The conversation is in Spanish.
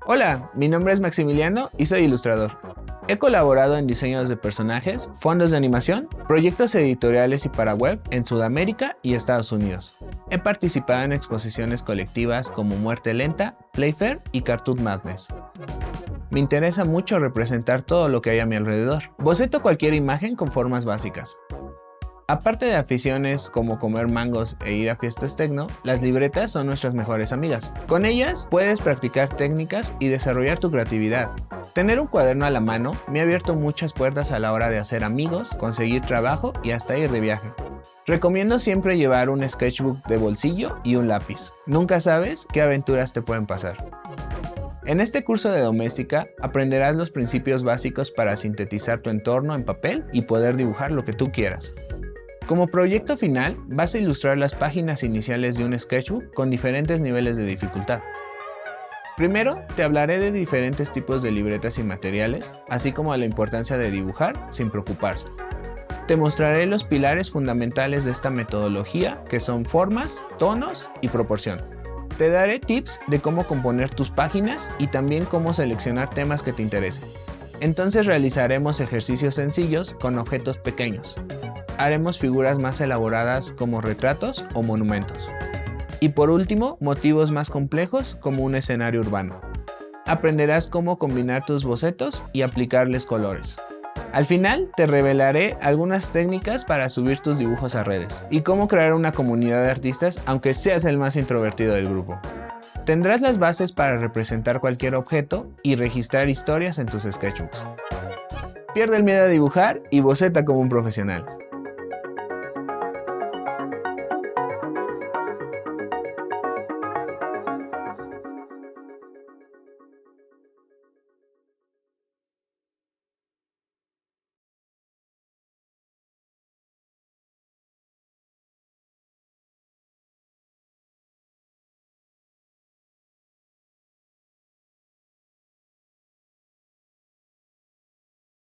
Hola, mi nombre es Maximiliano y soy ilustrador. He colaborado en diseños de personajes, fondos de animación, proyectos editoriales y para web en Sudamérica y Estados Unidos. He participado en exposiciones colectivas como Muerte Lenta, Playfair y Cartoon Madness. Me interesa mucho representar todo lo que hay a mi alrededor. Boceto cualquier imagen con formas básicas. Aparte de aficiones como comer mangos e ir a fiestas techno, las libretas son nuestras mejores amigas. Con ellas puedes practicar técnicas y desarrollar tu creatividad. Tener un cuaderno a la mano me ha abierto muchas puertas a la hora de hacer amigos, conseguir trabajo y hasta ir de viaje. Recomiendo siempre llevar un sketchbook de bolsillo y un lápiz. Nunca sabes qué aventuras te pueden pasar. En este curso de doméstica aprenderás los principios básicos para sintetizar tu entorno en papel y poder dibujar lo que tú quieras. Como proyecto final, vas a ilustrar las páginas iniciales de un sketchbook con diferentes niveles de dificultad. Primero, te hablaré de diferentes tipos de libretas y materiales, así como de la importancia de dibujar sin preocuparse. Te mostraré los pilares fundamentales de esta metodología, que son formas, tonos y proporción. Te daré tips de cómo componer tus páginas y también cómo seleccionar temas que te interesen. Entonces realizaremos ejercicios sencillos con objetos pequeños. Haremos figuras más elaboradas como retratos o monumentos. Y por último, motivos más complejos como un escenario urbano. Aprenderás cómo combinar tus bocetos y aplicarles colores. Al final, te revelaré algunas técnicas para subir tus dibujos a redes y cómo crear una comunidad de artistas aunque seas el más introvertido del grupo. Tendrás las bases para representar cualquier objeto y registrar historias en tus sketchbooks. Pierde el miedo a dibujar y boceta como un profesional.